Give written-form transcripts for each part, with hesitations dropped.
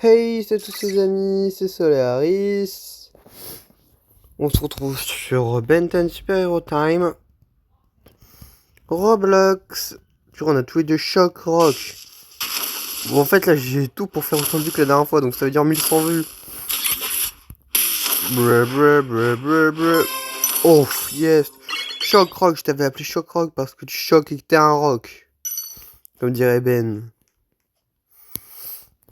Hey, c'est tous ses amis, c'est Solaris. On se retrouve sur Ben 10 Super Hero Time. Roblox. Toujours on a tous les deux Shock Rock. Bon, en fait, là, j'ai tout pour faire autant de vues que la dernière fois, donc ça veut dire 1100 vues. Oh, yes. Shock Rock, je t'avais appelé Shock Rock parce que tu choques et que t'es un rock. Comme dirait Ben.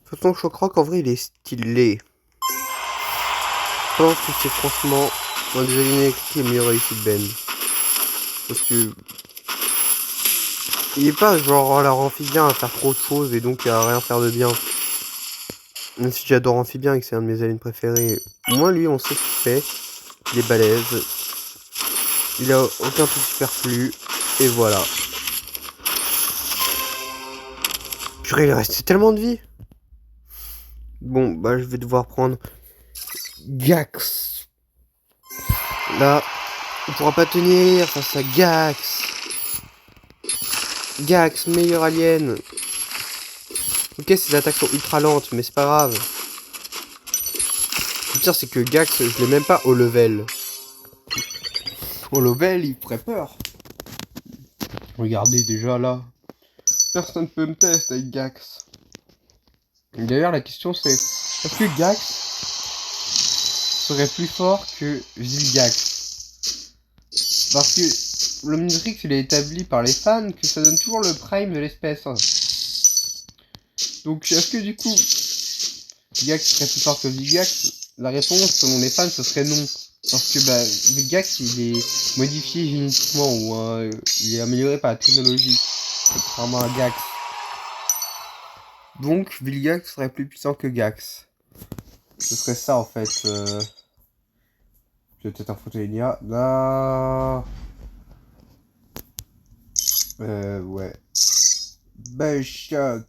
De toute façon, Shock Rock, en vrai, il est stylé. Je pense que c'est franchement un des animés qui est mieux réussi de Ben. Parce que il est pas genre à leur amphibien à faire trop de choses et donc à rien faire de bien. Même si j'adore Amphibien et que c'est un de mes aliens préférés. Moi, lui, on sait ce qu'il fait. Il est balèze. Il a aucun truc superflu. Et voilà. Purée, il restait tellement de vie. Bon, bah, je vais devoir prendre Gax. Là, on pourra pas tenir face à Gax. Gax, meilleur alien. Ok, ses attaques sont ultra lentes, mais c'est pas grave. Le pire, c'est que Gax, je l'ai même pas au level. Au level, il ferait peur. Regardez déjà là. Personne peut me tester avec Gax. D'ailleurs, la question c'est, est-ce que Gax serait plus fort que Vilgax? Parce que l'Omnitrix, il est établi par les fans que ça donne toujours le prime de l'espèce. Donc, est-ce que du coup, Gax serait plus fort que Vilgax? La réponse, selon les fans, ce serait non. Parce que bah, Vilgax, il est modifié génétiquement ou il est amélioré par la technologie. Contrairement à Gax. Donc, Vilgax serait plus puissant que Gax. Ce serait ça en fait. Je vais peut-être un fauteuil Nia. Là. Ouais. Ben, choc.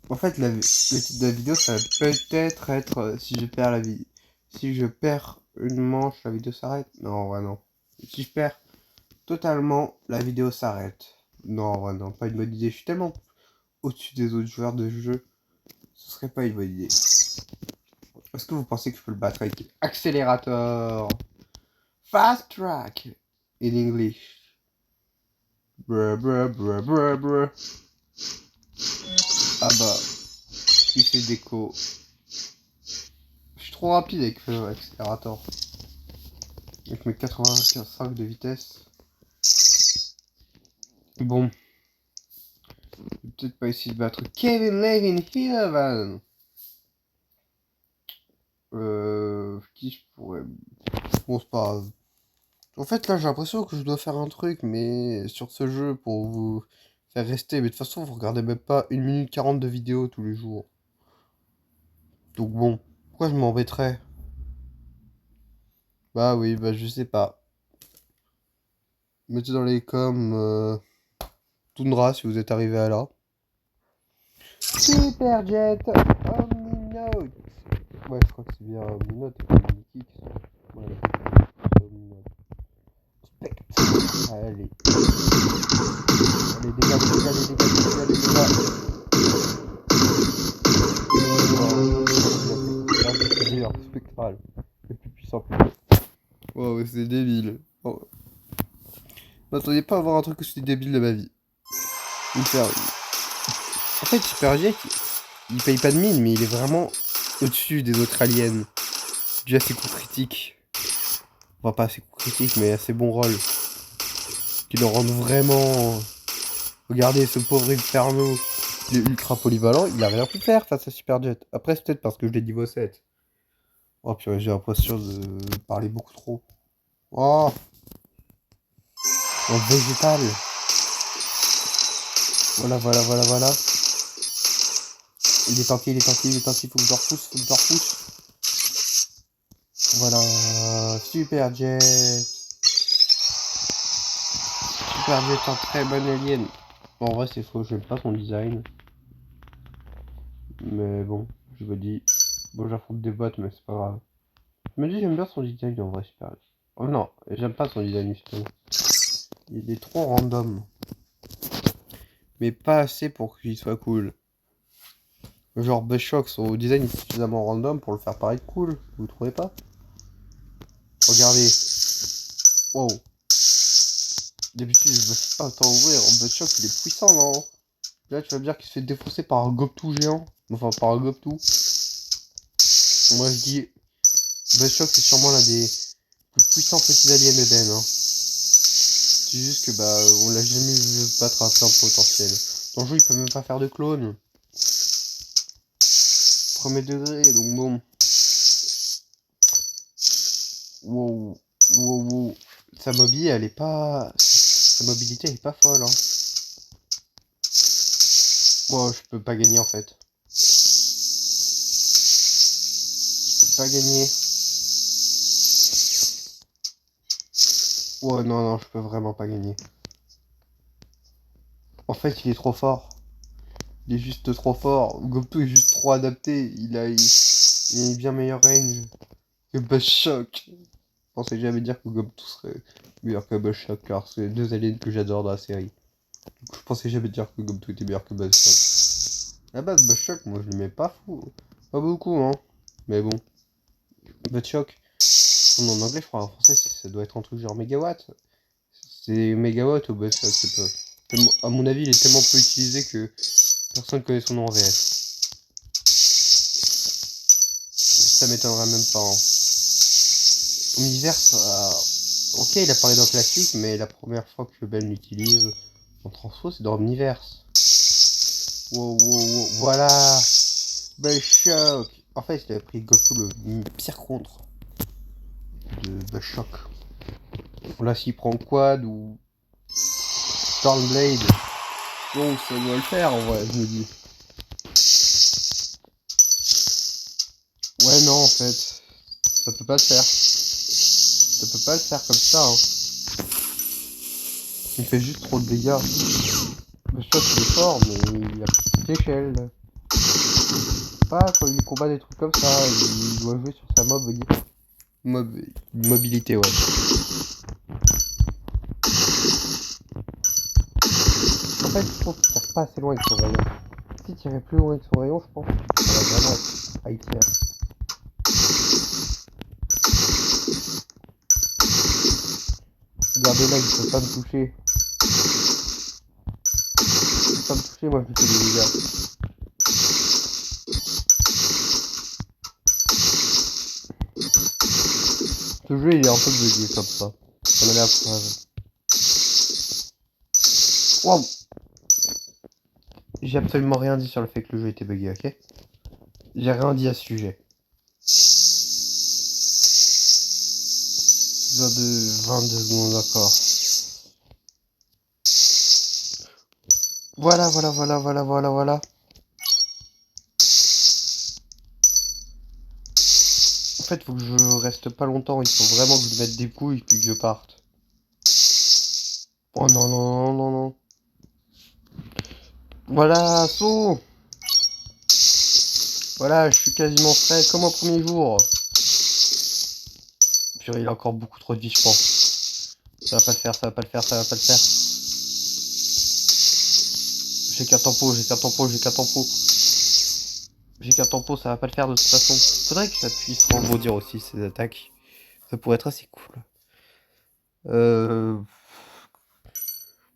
En fait, le titre de la vidéo, ça va peut-être être si je perds la vie. Si je perds une manche, la vidéo s'arrête. Non, en vrai, non. Si je perds totalement, la vidéo s'arrête. Non, en vrai, non, pas une bonne idée. Je suis tellement au-dessus des autres joueurs de jeu. Ce serait pas une bonne idée. Est-ce que vous pensez que je peux le battre avec accélérateur? Fast track in English. Bruh, bruh, bruh, bruh, bruh. Ah bah, il fait déco. Je suis trop rapide avec l'accélérateur. Avec mes 95 de vitesse. Bon, je vais peut-être pas essayer de battre Kevin Levin Heaven. Qui je pourrais... Bon, c'est pas grave. En fait, là, j'ai l'impression que je dois faire un truc, mais sur ce jeu, pour vous faire rester. Mais de toute façon, vous regardez même pas 1 minute 40 de vidéo tous les jours. Donc bon, pourquoi je m'embêterais? Bah oui, bah je sais pas. Mettez dans les coms Toundra si vous êtes arrivé à là. Superjet Omninote. Ouais, je crois que c'est bien Omninote et Omnikix. Ouais, Omninote. Spectre. Allez. Allez, dégage, dégage, dégage, dégage, dégage. Spectral. Le plus puissant. Wow, c'est débile. Oh. Je m'attendais pas à voir un truc aussi débile de ma vie. En fait, Superjet, il paye pas de mine, mais il est vraiment au-dessus des autres aliens. Déjà ses coups critiques. Enfin, pas ses coups critiques, mais assez bon rôle. Qui le rendent vraiment... Regardez ce pauvre Inferno. Il est ultra polyvalent, il a rien pu faire face à Superjet. Après, c'est peut-être parce que je l'ai niveau 7. Oh purée, j'ai l'impression de parler beaucoup trop. Oh, en végétal. Voilà, voilà, voilà, voilà. Il est tanké, il est tanké, il est tanké, faut que je le repousse, faut que je le repousse. Voilà, Superjet. Superjet est un très bon alien. Bon, en vrai, c'est faux, j'aime pas son design. Mais bon, je me dis... Bon, j'affronte des bots, mais c'est pas grave. Je me dis, j'aime bien son design en vrai, Superjet. Oh non, j'aime pas son design, justement. Il est trop random. Mais pas assez pour qu'il soit cool. Genre Buzzshock, son design est suffisamment random pour le faire paraître cool, vous trouvez pas? Regardez. Wow. D'habitude, je me fais pas autant ouvrir. Buzzshock, il est puissant, non? Là, tu vas me dire qu'il se fait défoncer par un Gobtou géant. Enfin, par un Gobtou. Moi, je dis... Buzzshock, c'est sûrement l'un des plus puissants petits aliens Eben, hein. C'est juste que, bah, on l'a jamais vu se battre à plein potentiel. Dans le jeu, il peut même pas faire de clone. Premier degré, donc bon. Wow. Wow, wow. Sa mobilité, elle est pas... Sa mobilité, elle est pas folle, hein. Moi, je peux pas gagner, en fait. Je peux pas gagner. Oh non, non, je peux vraiment pas gagner. En fait, il est trop fort. Il est juste trop fort. Gobto est juste trop adapté. Il a une bien meilleure range que Buzzshock. Je pensais jamais dire que Gobto serait meilleur que Buzzshock, car c'est deux aliens que j'adore dans la série. Donc, je pensais jamais dire que Gobto était meilleur que Buzzshock. À la base, Buzzshock, moi je l'aimais pas fou. Pas beaucoup, hein. Mais bon. Buzzshock, en anglais, je crois, en français, ça doit être un truc genre mégawatt. C'est mégawatt ou Buzzshock, c'est pas. À mon avis, il est tellement peu utilisé que personne connaît son nom en VF. Ça m'étonnerait même pas. Hein. Omniverse, ok, il apparaît dans Classic, mais la première fois que Ben l'utilise en transfo, c'est dans Omniverse. Wow, wow, wow, voilà. Buzzshock. En fait, il avait pris Gobto le pire contre de Buzzshock. Là, s'il prend Quad ou Stormblade, donc ça doit le faire en vrai, je me dis. Ouais, non, en fait, ça peut pas le faire. Ça peut pas le faire comme ça, hein. Il fait juste trop de dégâts. Le choc il est fort, mais il a petite échelle. Pas quand il combat des trucs comme ça, il doit jouer sur sa mobilité, ouais. En fait, je trouve qu'il tire pas assez loin avec son rayon. S'il tirait plus loin avec son rayon, je pense que ça va vraiment être high tier. Regardez là, il peut pas me toucher. Il peut pas me toucher, moi je lui fais des dégâts. Ce jeu il est un peu bugué comme ça. On en est à preuve. Waouh! J'ai absolument rien dit sur le fait que le jeu était bugué, ok? J'ai rien dit à ce sujet. 22 secondes, d'accord. Voilà, voilà, voilà, voilà, voilà, voilà. En fait, faut que je reste pas longtemps. Il faut vraiment que je mette des couilles puis que je parte. Oh non, non, non, non, non. Voilà, saut. Voilà, je suis quasiment frais comme au premier jour. Purée, il a encore beaucoup trop de vie, je pense. Ça va pas le faire, ça va pas le faire, ça va pas le faire. J'ai qu'un tempo, j'ai qu'un tempo, j'ai qu'un tempo. J'ai qu'un tempo, ça va pas le faire de toute façon. Faudrait que ça puisse rebondir aussi, ces attaques. Ça pourrait être assez cool.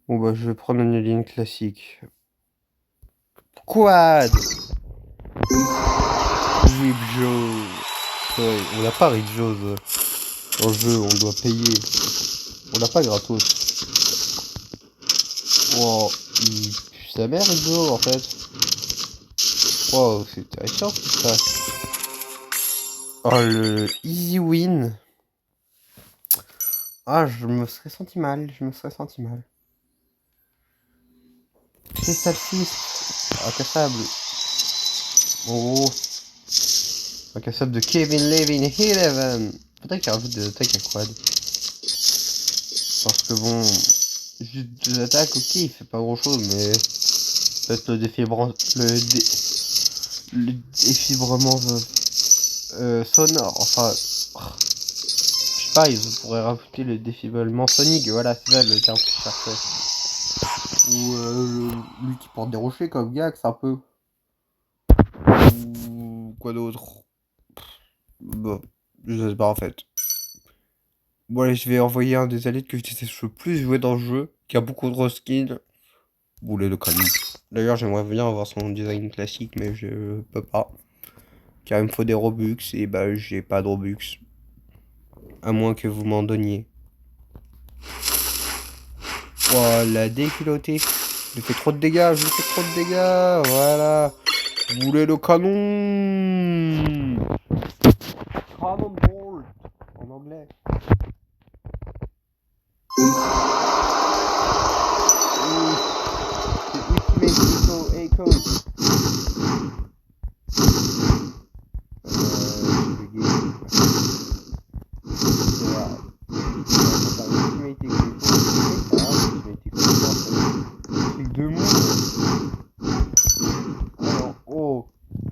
Bon bah je vais prendre une ligne classique. Quad! Rip Joe. Ouais, on n'a pas Rip Joe dans le jeu, on doit payer. On l'a pas gratos. Wow, il pue sa mère Rip Joe en fait. Wow, c'est terrifiant ce qui se passe. Oh le easy win. Ah, je me serais senti mal, je me serais senti mal. C'est salsiste. Incassable. Oh. Incassable de Kevin Levin 11. Faudrait qu'il rajoute des attaques à quad. Parce que bon, juste deux attaques, ok, il fait pas grand chose, mais peut-être le défibrement sonore, enfin, je sais pas, ils pourraient rajouter le défibrement sonique, voilà, c'est ça le terme que je cherchais. Ou lui qui porte des rochers comme Gax, un peu. Quoi d'autre? Bon, je sais pas en fait. Bon allez, je vais envoyer un des alliés que je déteste le plus jouer dans le jeu, qui a beaucoup de reskins. Boulet de canon. D'ailleurs, j'aimerais bien avoir son design classique, mais je peux pas. Car il me faut des Robux, et bah j'ai pas de Robux. À moins que vous m'en donniez. Oh, la déculottée. Je lui fais trop de dégâts, je lui fais trop de dégâts. Voilà. Boulet de canon. Cannonball. En anglais. C'est Ultimate Echo. Avec deux mots. Alors, oh,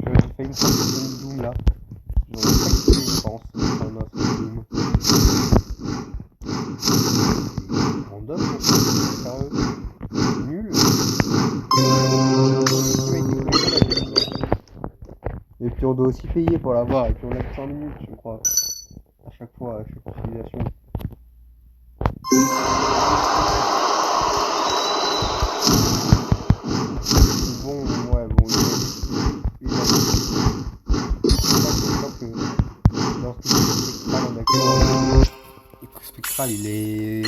j'ai fait une fois Sonic Doom là. J'en ai pas quitté, je pense. Enfin, non, Sonic Doom. C'est random, sérieux. Nul. Et puis on doit aussi payer pour l'avoir, et puis on l'a que 5 minutes, je crois. À chaque fois, à chaque utilisation. Bon, ouais, bon, il a Spectral, il est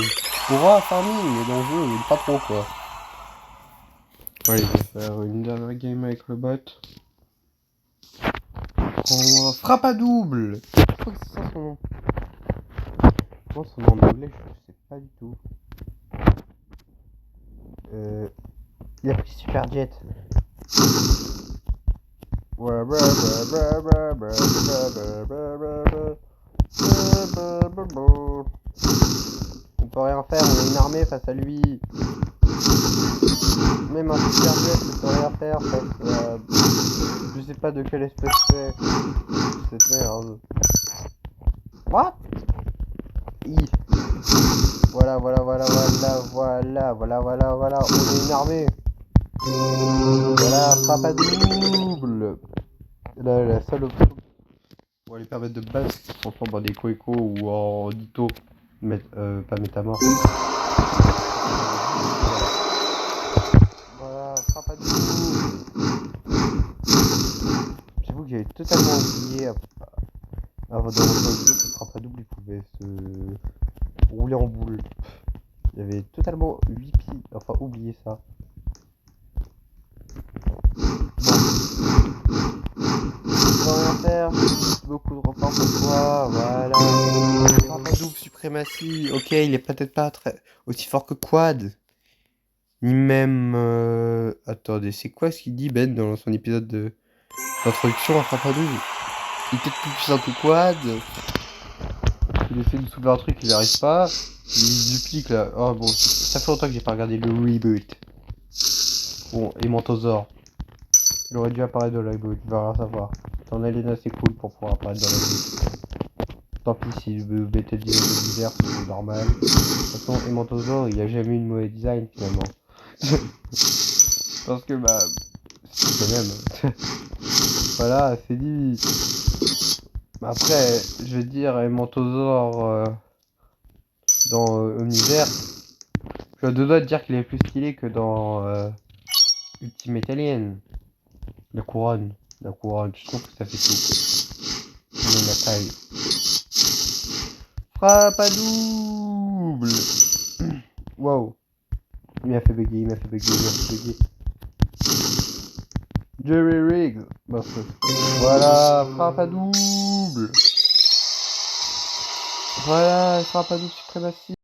pourra farming, mais dans le jeu, il est pas trop quoi. Allez, je vais faire une dernière game avec le bot. On frappe à double. Je crois que c'est ça son nom. Comment son nom en anglais, je sais pas du tout. Il a pris Super Jet. On peut rien faire, on est une armée face à lui. Même un Super Jet ne peut rien faire face à... Je sais pas de quelle espèce c'est. Cette merde. What? Voilà. On est une armée. Voilà, frappe à double. Là, la seule option pour les permettre de base, c'est de se transformer en des Koeko ou en Ditto. Pas Métamorphe. Voilà, frappe à double. J'avoue que j'avais totalement oublié avant de reprendre le jeu que frappe à double, il pouvait se rouler en boule. J'avais totalement oublié ça. Bon. Rien faire, beaucoup de repas pour toi, voilà. Frappe à double suprématie. Ok, il est peut-être pas aussi fort que Quad. Ni même... Attendez, c'est quoi ce qu'il dit Ben dans son épisode d'introduction à frappe à double? Il est peut-être plus puissant que Quad. Il essaie de soulever un truc, il n'y arrive pas. Il duplique là. Oh bon, ça fait longtemps que j'ai pas regardé le reboot. Bon, et Mantosaur. Il aurait dû apparaître dans le reboot, il va rien savoir. Ton alien assez cool pour pouvoir apparaître dans le reboot. Tant pis si le BT d'hiver, c'est normal. De toute façon, Mantosaur, il a jamais eu de mauvais design finalement. Parce que bah... c'est même. Voilà, c'est dit. Après, je vais dire, Mantosaur... dans Omniverse, je suis à deux doigts de dire qu'il est plus stylé que dans Ultimate Alien. La couronne, je trouve que ça fait tout. Même la taille. Frappe à double. Wow. Il m'a fait bugger. Jerry Riggs. Bah, voilà, frappe à double. Voilà, frappe à double suprématie.